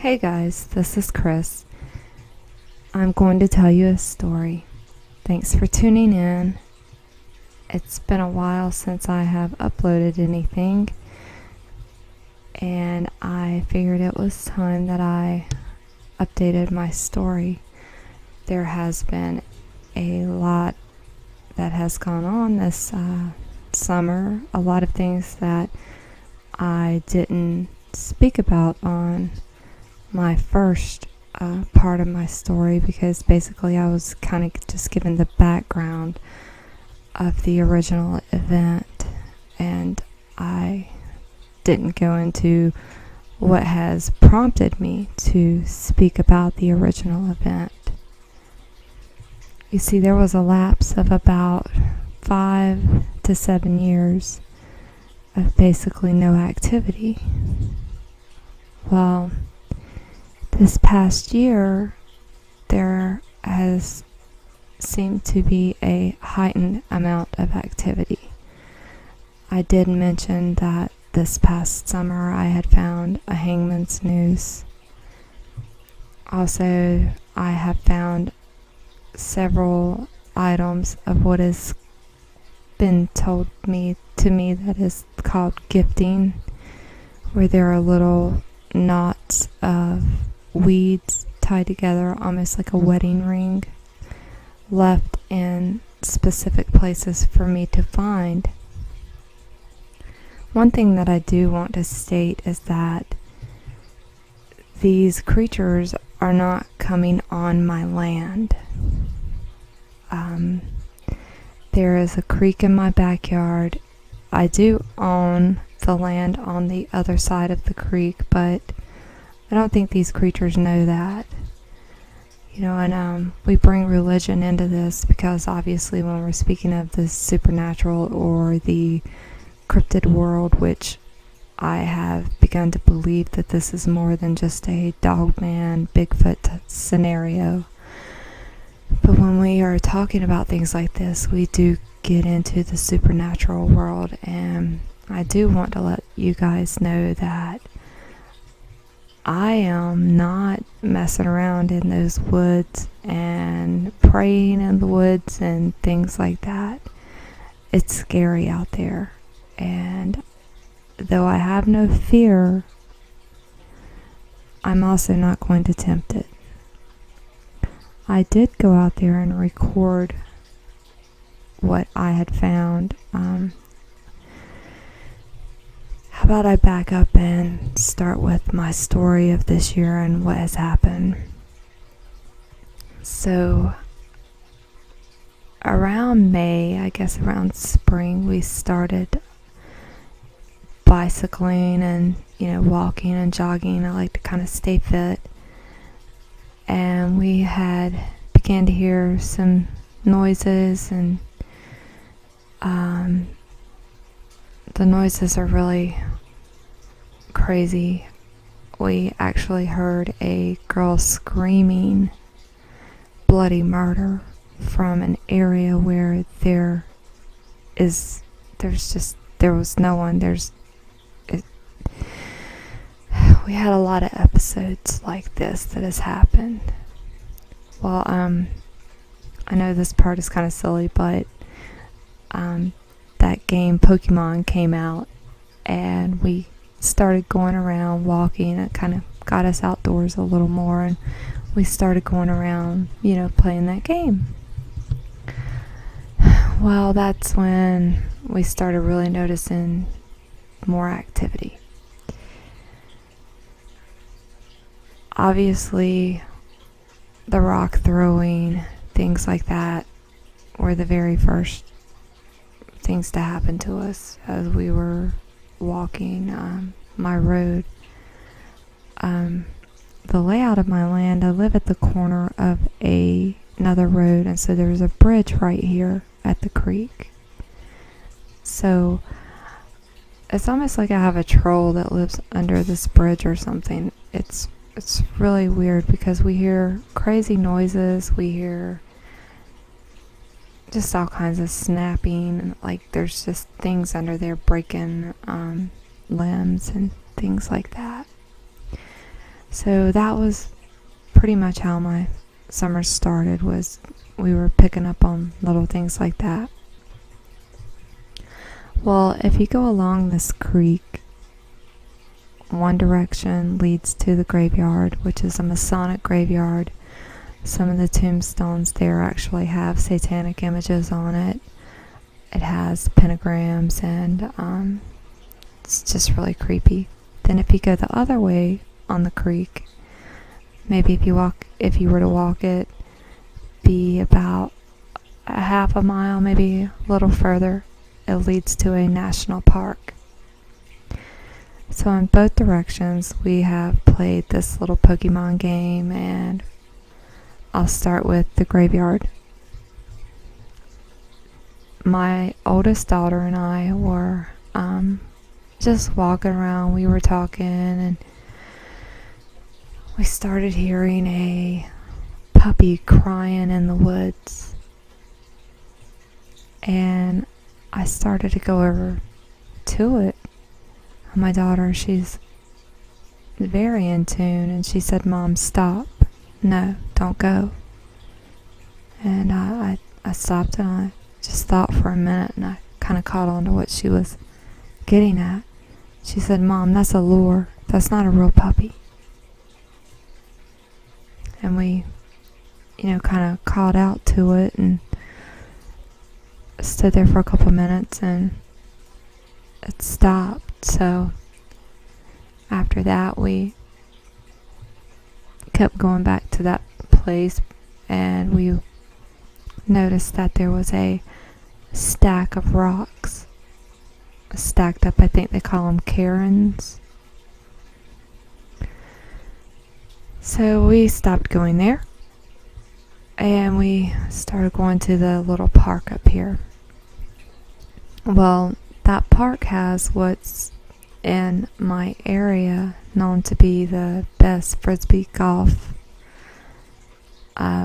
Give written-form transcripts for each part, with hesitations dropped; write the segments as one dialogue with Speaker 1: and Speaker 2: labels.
Speaker 1: Hey guys, this is Chris. I'm going to tell you a story. Thanks for tuning in. It's been a while since I have uploaded anything, and I figured it was time that I updated my story. There has been a lot that has gone on this summer, a lot of things that I didn't speak about on my first part of my story, because basically I was kind of just given the background of the original event, and I didn't go into what has prompted me to speak about the original event. You see, there was a lapse of about 5 to 7 years of basically no activity. Well, this past year, there has seemed to be a heightened amount of activity. I did mention that this past summer I had found a hangman's noose. Also, I have found several items of what has been told to me that is called gifting, where there are little knots of weeds tied together almost like a wedding ring, left in specific places for me to find. One thing that I do want to state is that these creatures are not coming on my land. There is a creek in my backyard. I do own the land on the other side of the creek, but I don't think these creatures know that. And we bring religion into this because obviously when we're speaking of the supernatural or the cryptid world, which I have begun to believe that this is more than just a Dogman, Bigfoot scenario. But when we are talking about things like this, we do get into the supernatural world, and I do want to let you guys know that I am not messing around in those woods and praying in the woods and things like that. It's scary out there, and though I have no fear, I'm also not going to tempt it. I did go out there and record what I had found. How about I back up and start with my story of this year and what has happened. So around May, I guess around spring, we started bicycling and walking and jogging. I like to kind of stay fit, and we began to hear some noises, and the noises are really crazy. We actually heard a girl screaming bloody murder from an area where there was no one. We had a lot of episodes like this that has happened. Well, I know this part is kind of silly, but that game Pokemon came out, and we started going around walking. It kind of got us outdoors a little more, and we started going around, playing that game. Well, that's when we started really noticing more activity. Obviously, the rock throwing, things like that, were the very first things to happen to us as we were walking my road. The layout of my land, I live at the corner of another road, and so there's a bridge right here at the creek. So it's almost like I have a troll that lives under this bridge or something. It's really weird because we hear crazy noises, we hear just all kinds of snapping, and like there's just things under there breaking limbs and things like that. So that was pretty much how my summer started, was we were picking up on little things like that. Well, if you go along this creek, one direction leads to the graveyard, which is a Masonic graveyard. Some of the tombstones there actually have satanic images on it. It has pentagrams, and it's just really creepy. Then if you go the other way on the creek, maybe if you were to walk it, be about a half a mile, maybe a little further, it leads to a national park. So in both directions, we have played this little Pokemon game, and I'll start with the graveyard. My oldest daughter and I were just walking around. We were talking, and we started hearing a puppy crying in the woods. And I started to go over to it. My daughter, she's very in tune, and she said, "Mom, stop. No, don't go." And I stopped, and I just thought for a minute, and I kind of caught on to what she was getting at. She said, "Mom, that's a lure. That's not a real puppy." And we, kind of called out to it and stood there for a couple minutes, and it stopped. So after that, we kept going back to that place, and we noticed that there was a stack of rocks stacked up. I think they call them cairns. So we stopped going there, and we started going to the little park up here. Well, that park has what's in my area known to be the best frisbee golf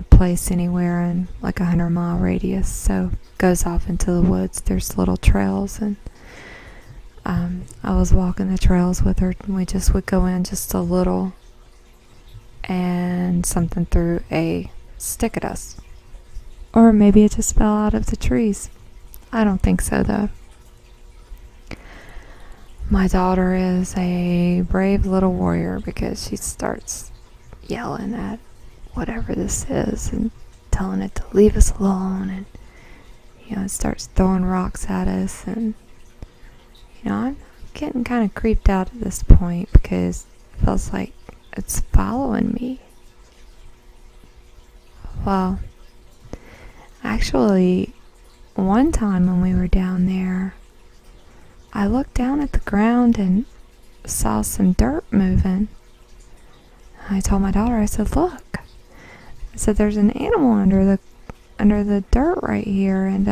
Speaker 1: place anywhere in like 100-mile radius. So it goes off into the woods. There's little trails, and I was walking the trails with her, and we just would go in just a little, and something threw a stick at us. Or maybe it just fell out of the trees. I don't think so, though. My daughter is a brave little warrior, because she starts yelling at whatever this is and telling it to leave us alone, and it starts throwing rocks at us, and I'm getting kind of creeped out at this point, because it feels like it's following me. Well, actually, one time when we were down there, I looked down at the ground and saw some dirt moving. I told my daughter, I said, "Look." I said, "There's an animal under the dirt right here." And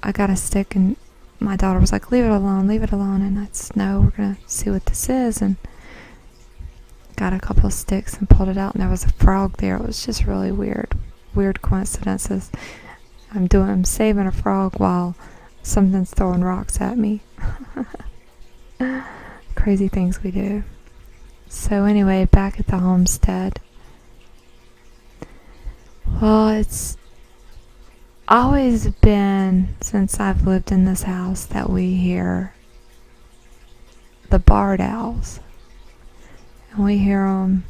Speaker 1: I got a stick, and my daughter was like, "Leave it alone, leave it alone." And I said, "No, we're going to see what this is." And got a couple of sticks and pulled it out, and there was a frog there. It was just really weird coincidences. I'm saving a frog while something's throwing rocks at me. Crazy things we do. So anyway, back at the homestead. Well, it's always been, since I've lived in this house, that we hear the barred owls. And we hear them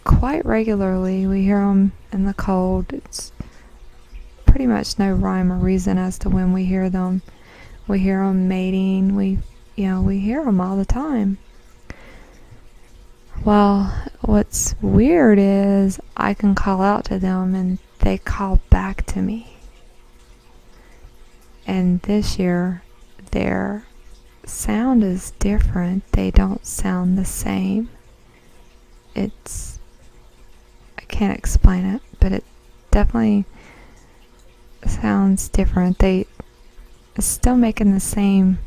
Speaker 1: quite regularly. We hear them in the cold. It's pretty much no rhyme or reason as to when we hear them. We hear them mating. We hear them all the time. Well, what's weird is I can call out to them, and they call back to me. And this year, their sound is different. They don't sound the same. I can't explain it, but it definitely sounds different. They are still making the same,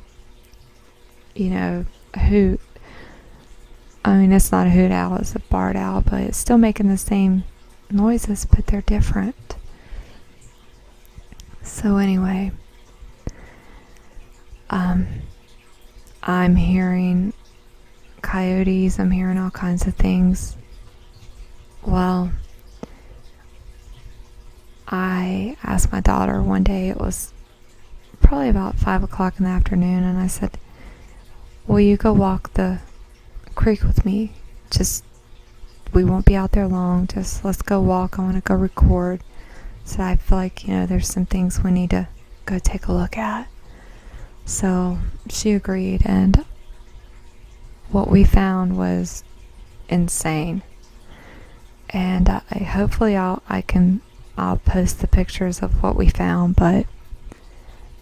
Speaker 1: hoot. I mean, it's not a hoot owl, it's a barred owl, but it's still making the same noises, but they're different. So anyway, I'm hearing coyotes. I'm hearing all kinds of things. Well, I asked my daughter one day, it was probably about 5 o'clock in the afternoon, and I said, will you go walk the creek with me? We won't be out there long, just let's go walk. I want to go record. So I feel like, there's some things we need to go take a look at. So she agreed, and what we found was insane. And hopefully I'll post the pictures of what we found, but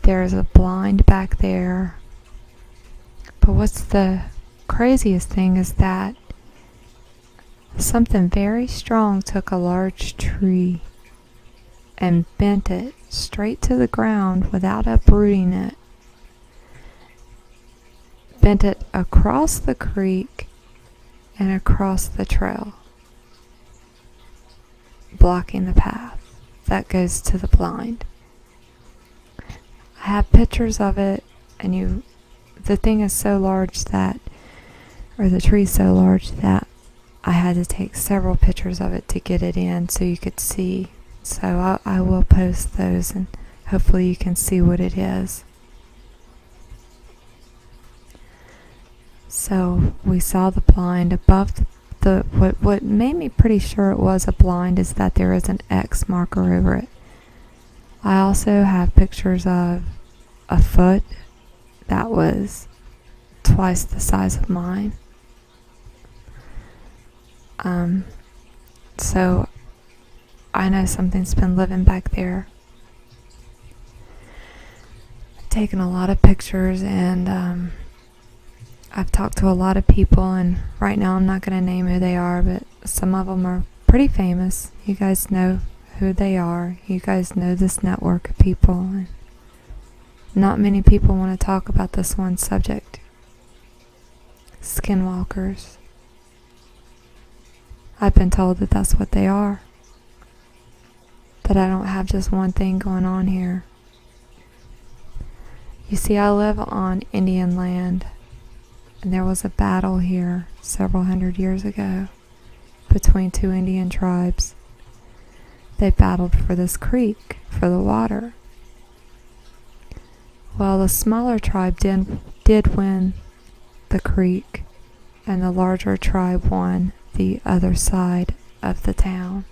Speaker 1: there's a blind back there. But what's the craziest thing is that something very strong took a large tree and bent it straight to the ground without uprooting it. Bent it across the creek and across the trail, blocking the path that goes to the blind. I have pictures of it, and the thing is so large the tree's so large that I had to take several pictures of it to get it in so you could see. So I will post those, and hopefully you can see what it is. So we saw the blind above what made me pretty sure it was a blind is that there is an X marker over it. I also have pictures of a foot that was twice the size of mine. So I know something's been living back there. I've taken a lot of pictures, and I've talked to a lot of people, and right now I'm not going to name who they are, but some of them are pretty famous. You guys know who they are. You guys know this network of people, and not many people want to talk about this one subject. Skinwalkers. I've been told that that's what they are. That I don't have just one thing going on here. You see, I live on Indian land, and there was a battle here several hundred years ago between two Indian tribes. They battled for this creek, for the water. Well, the smaller tribe did win the creek, and the larger tribe won the other side of the town.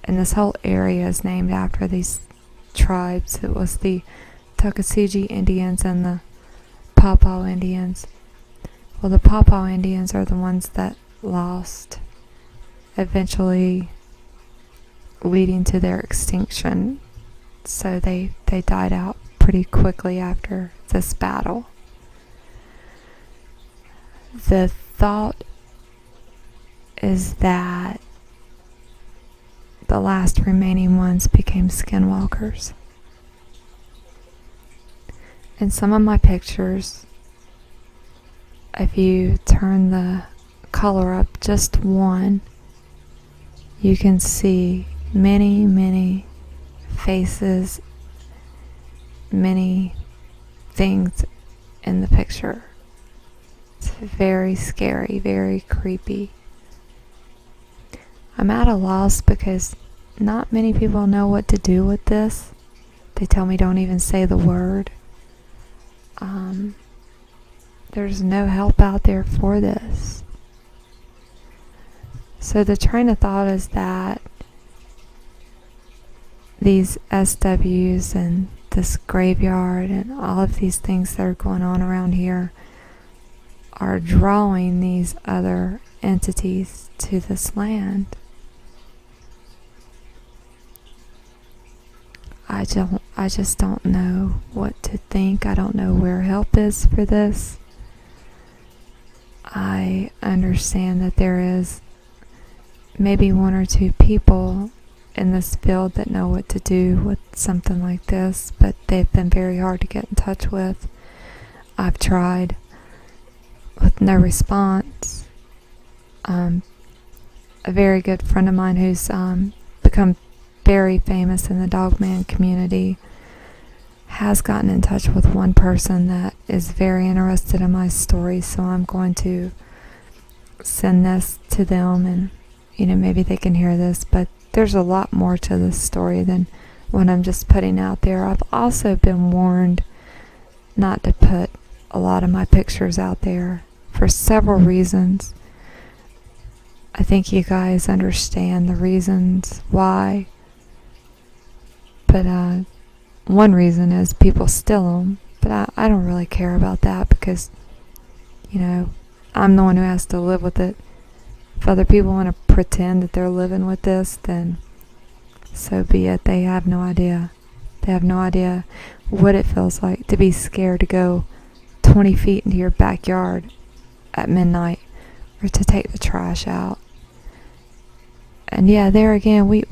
Speaker 1: And this whole area is named after these tribes. It was the Tuckasegee Indians and the Paw Indians. Well, the Paw Indians are the ones that lost, eventually leading to their extinction. So they died out pretty quickly after this battle. The thought is that the last remaining ones became skinwalkers. In some of my pictures, if you turn the color up just one, you can see many, many faces, many things in the picture. It's very scary, very creepy. I'm at a loss because not many people know what to do with this. They tell me don't even say the word. There's no help out there for this. So the train of thought is that these SWs and this graveyard and all of these things that are going on around here are drawing these other entities to this land. I just don't know what to think. I don't know where help is for this. I understand that there is maybe one or two people in this field that know what to do with something like this, but they've been very hard to get in touch with. I've tried with no response. A very good friend of mine who's become very famous in the Dogman community has gotten in touch with one person that is very interested in my story, so I'm going to send this to them, and maybe they can hear this. But there's a lot more to this story than what I'm just putting out there. I've also been warned not to put a lot of my pictures out there for several reasons. I think you guys understand the reasons why, but one reason is people steal them, but I don't really care about that, because I'm the one who has to live with it. If other people want to pretend that they're living with this, then so be it. They have no idea. They have no idea what it feels like to be scared to go 20 feet into your backyard at midnight, or to take the trash out. And yeah, there again, we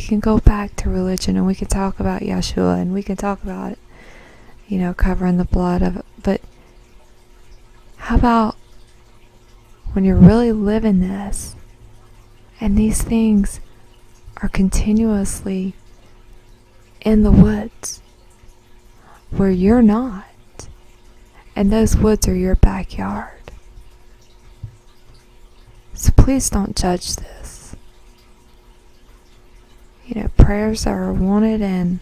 Speaker 1: can go back to religion, and we can talk about Yeshua, and we can talk about it, covering the blood of it. But how about when you're really living this, and these things are continuously in the woods where you're not, and those woods are your backyard? So please don't judge this. Prayers are wanted, and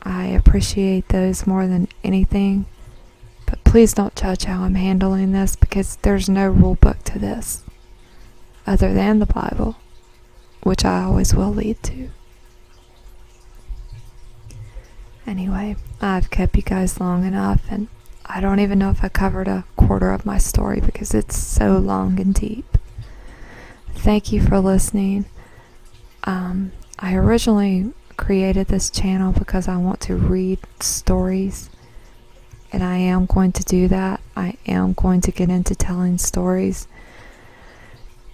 Speaker 1: I appreciate those more than anything. But please don't judge how I'm handling this, because there's no rule book to this other than the Bible, which I always will lead to. Anyway, I've kept you guys long enough, and I don't even know if I covered a quarter of my story because it's so long and deep. Thank you for listening. I originally created this channel because I want to read stories, and I am going to do that. I am going to get into telling stories.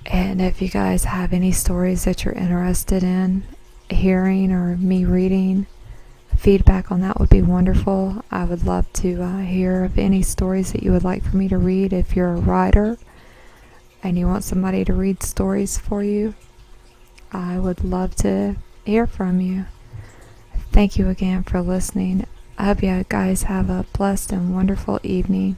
Speaker 1: And if you guys have any stories that you're interested in hearing or me reading, feedback on that would be wonderful. I would love to hear of any stories that you would like for me to read. If you're a writer and you want somebody to read stories for you, I would love to hear from you. Thank you again for listening. I hope you guys have a blessed and wonderful evening.